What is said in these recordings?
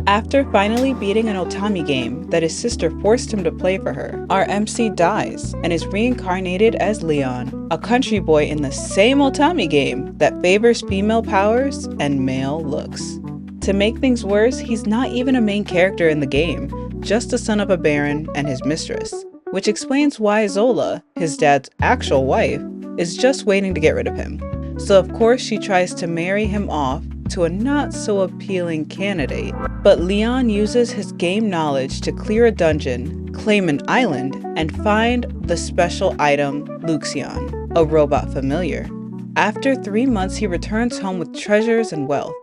After finally beating an Otome game that his sister forced him to play for her, our MC dies and is reincarnated as Leon, a country boy in the same Otome game that favors female powers and male looks. To make things worse, he's not even a main character in the game, just the son of a baron and his mistress, which explains why Zola, his dad's actual wife, is just waiting to get rid of him. So of course she tries to marry him off to a not so appealing candidate, but Leon uses his game knowledge to clear a dungeon, claim an island, and find the special item Luxion, a robot familiar. After 3 months, he returns home with treasures and wealth.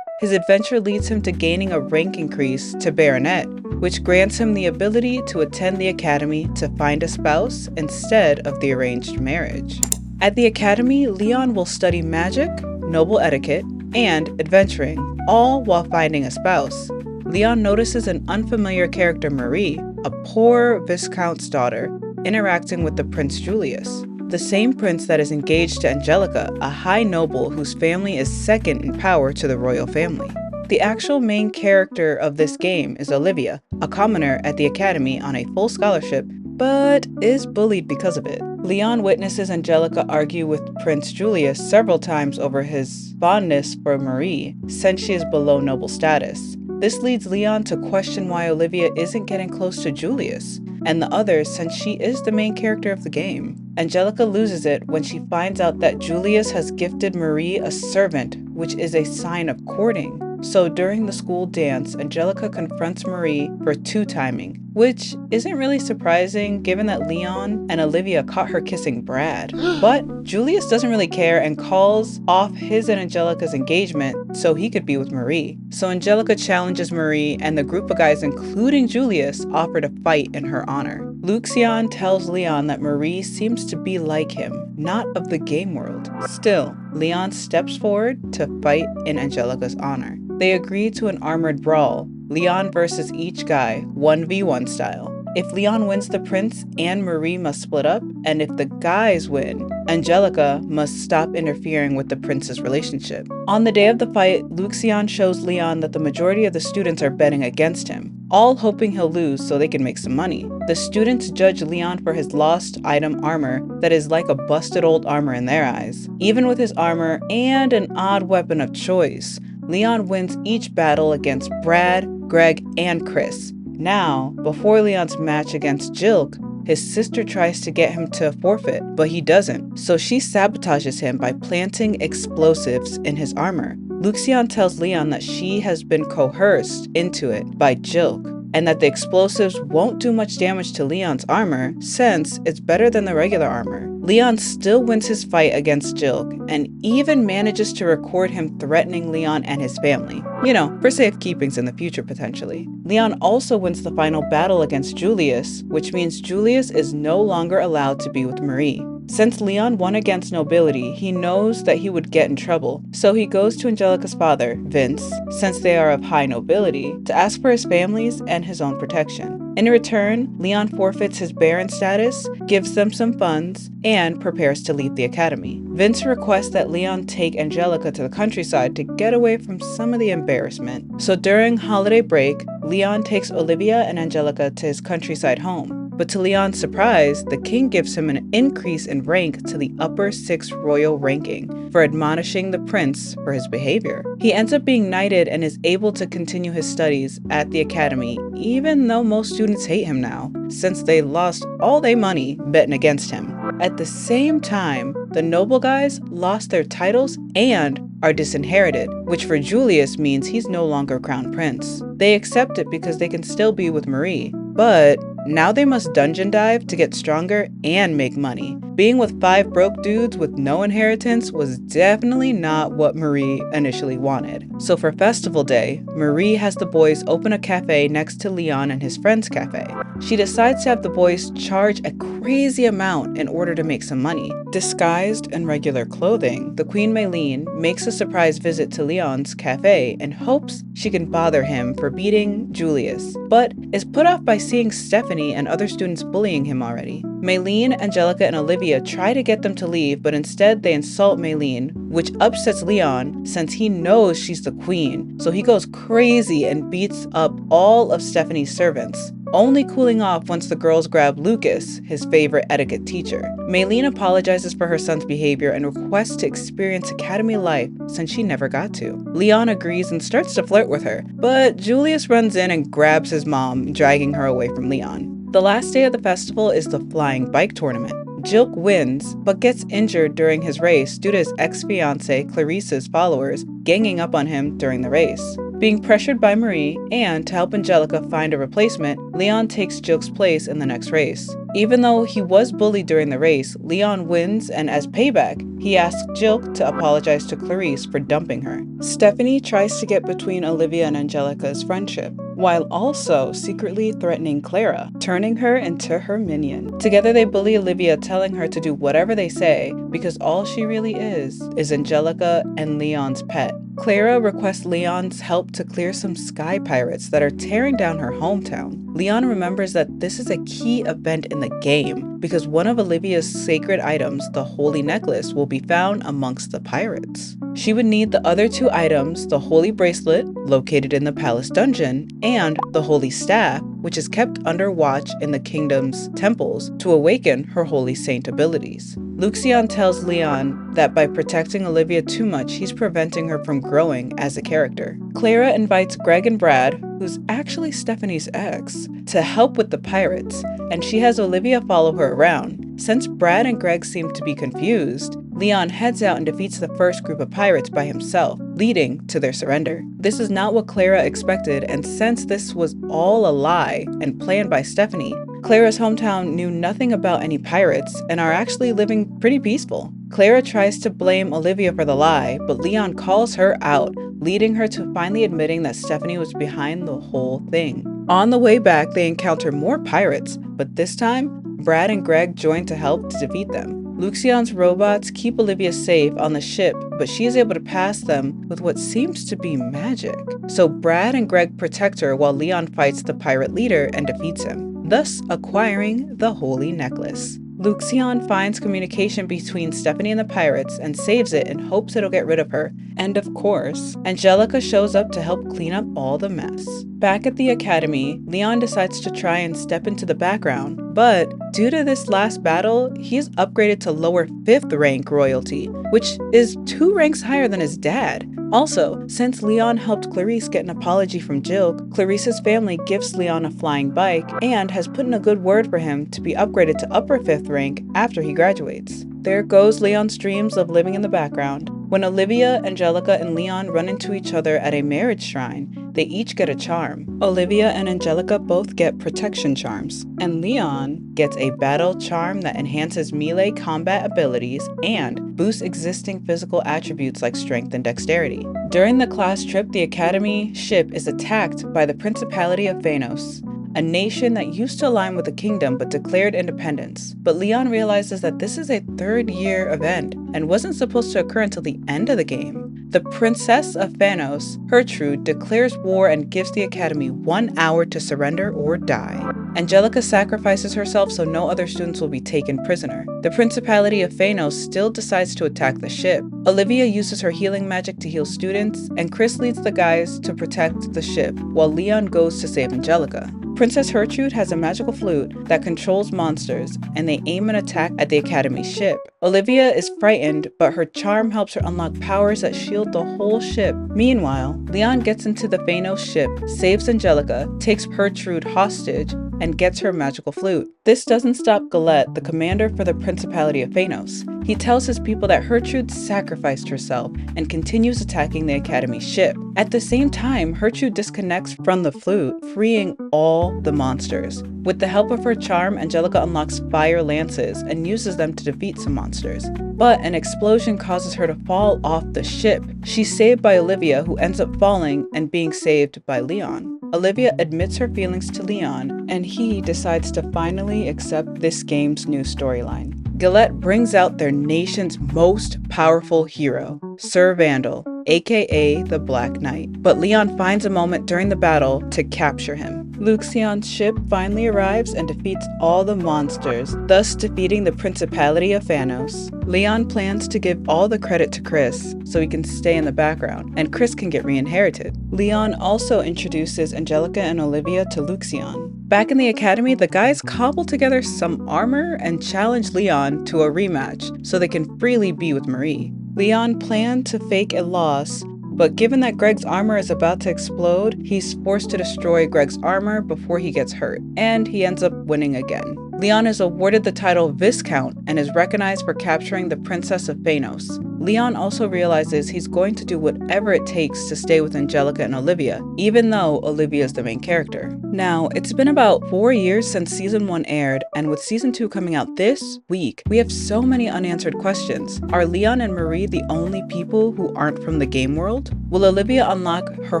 His adventure leads him to gaining a rank increase to baronet, which grants him the ability to attend the academy to find a spouse instead of the arranged marriage. At the academy, Leon will study magic, noble etiquette, and adventuring, all while finding a spouse. Leon notices an unfamiliar character, Marie, a poor viscount's daughter, interacting with the Prince Julius, the same prince that is engaged to Angelica, a high noble whose family is second in power to the royal family. The actual main character of this game is Olivia, a commoner at the academy on a full scholarship, but is bullied because of it. Leon witnesses Angelica argue with Prince Julius several times over his fondness for Marie, since she is below noble status. This leads Leon to question why Olivia isn't getting close to Julius and the others, since she is the main character of the game. Angelica loses it when she finds out that Julius has gifted Marie a servant, which is a sign of courting. So during the school dance, Angelica confronts Marie for two-timing, which isn't really surprising given that Leon and Olivia caught her kissing Brad. But Julius doesn't really care and calls off his and Angelica's engagement so he could be with Marie. So Angelica challenges Marie, and the group of guys, including Julius, offer to fight in her honor. Luxion tells Leon that Marie seems to be like him, not of the game world. Still, Leon steps forward to fight in Angelica's honor. They agree to an armored brawl, Leon versus each guy, 1v1 style. If Leon wins, the prince and Marie must split up, and if the guys win, Angelica must stop interfering with the prince's relationship. On the day of the fight, Luxion shows Leon that the majority of the students are betting against him, all hoping he'll lose so they can make some money. The students judge Leon for his lost item armor that is like a busted old armor in their eyes. Even with his armor and an odd weapon of choice, Leon wins each battle against Brad, Greg, and Chris. Now, before Leon's match against Jilk, his sister tries to get him to forfeit, but he doesn't, so she sabotages him by planting explosives in his armor. Luxion tells Leon that she has been coerced into it by Jilk, and that the explosives won't do much damage to Leon's armor since it's better than the regular armor. Leon still wins his fight against Jilk and even manages to record him threatening Leon and his family. You know, for safekeepings in the future potentially. Leon also wins the final battle against Julius, which means Julius is no longer allowed to be with Marie. Since Leon won against nobility, he knows that he would get in trouble, so he goes to Angelica's father, Vince, since they are of high nobility, to ask for his family's and his own protection. In return, Leon forfeits his baron status, gives them some funds, and prepares to leave the academy. Vince requests that Leon take Angelica to the countryside to get away from some of the embarrassment. So during holiday break, Leon takes Olivia and Angelica to his countryside home. But to Leon's surprise, the king gives him an increase in rank to the upper 6 royal ranking for admonishing the prince for his behavior. He ends up being knighted and is able to continue his studies at the academy, even though most students hate him now, since they lost all their money betting against him. At the same time, the noble guys lost their titles and are disinherited, which for Julius means he's no longer crown prince. They accept it because they can still be with Marie, but now they must dungeon dive to get stronger and make money. Being with 5 broke dudes with no inheritance was definitely not what Marie initially wanted. So for festival day, Marie has the boys open a cafe next to Leon and his friend's cafe. she decides to have the boys charge a crazy amount in order to make some money. Disguised in regular clothing, the Queen Maylene makes a surprise visit to Leon's cafe and hopes she can bother him for beating Julius, but is put off by seeing Stephanie and other students bullying him already. Maylene, Angelica, and Olivia try to get them to leave, but instead they insult Maylene, which upsets Leon since he knows she's the queen, so he goes crazy and beats up all of Stephanie's servants, only cooling off once the girls grab Lucas, his favorite etiquette teacher. Maylene apologizes for her son's behavior and requests to experience academy life since she never got to. Leon agrees and starts to flirt with her, but Julius runs in and grabs his mom, dragging her away from Leon. The last day of the festival is the flying bike tournament. Jilk wins, but gets injured during his race due to his ex-fiancée Clarice's followers ganging up on him during the race. Being pressured by Marie, and to help Angelica find a replacement, Leon takes Jilk's place in the next race. Even though he was bullied during the race, Leon wins, and as payback, he asks Jilk to apologize to Clarice for dumping her. Stephanie tries to get between Olivia and Angelica's friendship, while also secretly threatening Clara, turning her into her minion. Together they bully Olivia, telling her to do whatever they say, because all she really is Angelica and Leon's pet. Clara requests Leon's help to clear some sky pirates that are tearing down her hometown. Leon remembers that this is a key event in the game, because one of Olivia's sacred items, the holy necklace, will be found amongst the pirates. She would need the other two items, the holy bracelet, located in the palace dungeon, and the holy staff, which is kept under watch in the kingdom's temples, to awaken her holy saint abilities. Luxion tells Leon that by protecting Olivia too much, he's preventing her from growing as a character. Clara invites Greg and Brad, who's actually Stephanie's ex, to help with the pirates, and she has Olivia follow her around. Since Brad and Greg seem to be confused, Leon heads out and defeats the first group of pirates by himself, leading to their surrender. This is not what Clara expected, and since this was all a lie and planned by Stephanie, Clara's hometown knew nothing about any pirates and are actually living pretty peaceful. Clara tries to blame Olivia for the lie, but Leon calls her out, leading her to finally admitting that Stephanie was behind the whole thing. On the way back, they encounter more pirates, but this time, Brad and Greg join to help to defeat them. Luxion's robots keep Olivia safe on the ship, but she is able to pass them with what seems to be magic. So Brad and Greg protect her while Leon fights the pirate leader and defeats him, thus acquiring the holy necklace. Luxion finds communication between Stephanie and the pirates and saves it in hopes it'll get rid of her. And of course, Angelica shows up to help clean up all the mess. Back at the academy, Leon decides to try and step into the background, but due to this last battle, he's upgraded to lower 5th rank royalty, which is 2 ranks higher than his dad. Also, since Leon helped Clarice get an apology from Jilk, Clarice's family gifts Leon a flying bike and has put in a good word for him to be upgraded to upper 5th rank after he graduates. There goes Leon's dreams of living in the background. When Olivia, Angelica, and Leon run into each other at a marriage shrine, they each get a charm. Olivia and Angelica both get protection charms, and Leon gets a battle charm that enhances melee combat abilities and boosts existing physical attributes like strength and dexterity. During the class trip, the Academy ship is attacked by the Principality of Phanos, a nation that used to align with the kingdom but declared independence. But Leon realizes that this is a 3rd-year event and wasn't supposed to occur until the end of the game. The Princess of Phanos, Gertrude, declares war and gives the Academy 1 hour to surrender or die. Angelica sacrifices herself so no other students will be taken prisoner. The Principality of Phanos still decides to attack the ship. Olivia uses her healing magic to heal students, and Chris leads the guys to protect the ship, while Leon goes to save Angelica. Princess Gertrude has a magical flute that controls monsters, and they aim an attack at the Academy ship. Olivia is frightened, but her charm helps her unlock powers that shield the whole ship. Meanwhile, Leon gets into the Phanos ship, saves Angelica, takes Gertrude hostage, and gets her magical flute. This doesn't stop Galette, the commander for the Principality of Phanos. He tells his people that Gertrude sacrificed herself and continues attacking the Academy's ship. At the same time, Gertrude disconnects from the flute, freeing all the monsters. With the help of her charm, Angelica unlocks fire lances and uses them to defeat some monsters. But an explosion causes her to fall off the ship. She's saved by Olivia, who ends up falling and being saved by Leon. Olivia admits her feelings to Leon, and he decides to finally accept this game's new storyline. Galette brings out their nation's most powerful hero, Sir Vandal, aka the Black Knight. But Leon finds a moment during the battle to capture him. Luxion's ship finally arrives and defeats all the monsters, thus defeating the Principality of Phanos. Leon plans to give all the credit to Chris so he can stay in the background, and Chris can get re-inherited. Leon also introduces Angelica and Olivia to Luxion. Back in the academy, the guys cobble together some armor and challenge Leon to a rematch so they can freely be with Marie. Leon planned to fake a loss, but given that Greg's armor is about to explode, he's forced to destroy Greg's armor before he gets hurt, and he ends up winning again. Leon is awarded the title Viscount and is recognized for capturing the Princess of Phanos. Leon also realizes he's going to do whatever it takes to stay with Angelica and Olivia, even though Olivia is the main character. Now, it's been about 4 years since season 1 aired, and with season 2 coming out this week, we have so many unanswered questions. Are Leon and Marie the only people who aren't from the game world? Will Olivia unlock her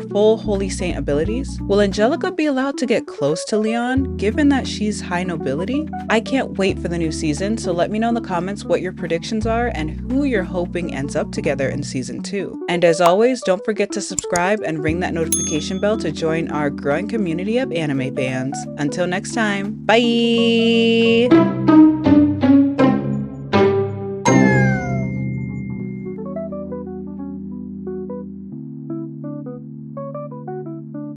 full Holy Saint abilities? Will Angelica be allowed to get close to Leon, given that she's high nobility? I can't wait for the new season, so let me know in the comments what your predictions are and who you're hoping ends up together in season 2. And as always, don't forget to subscribe and ring that notification bell to join our growing community of anime fans. Until next time, bye!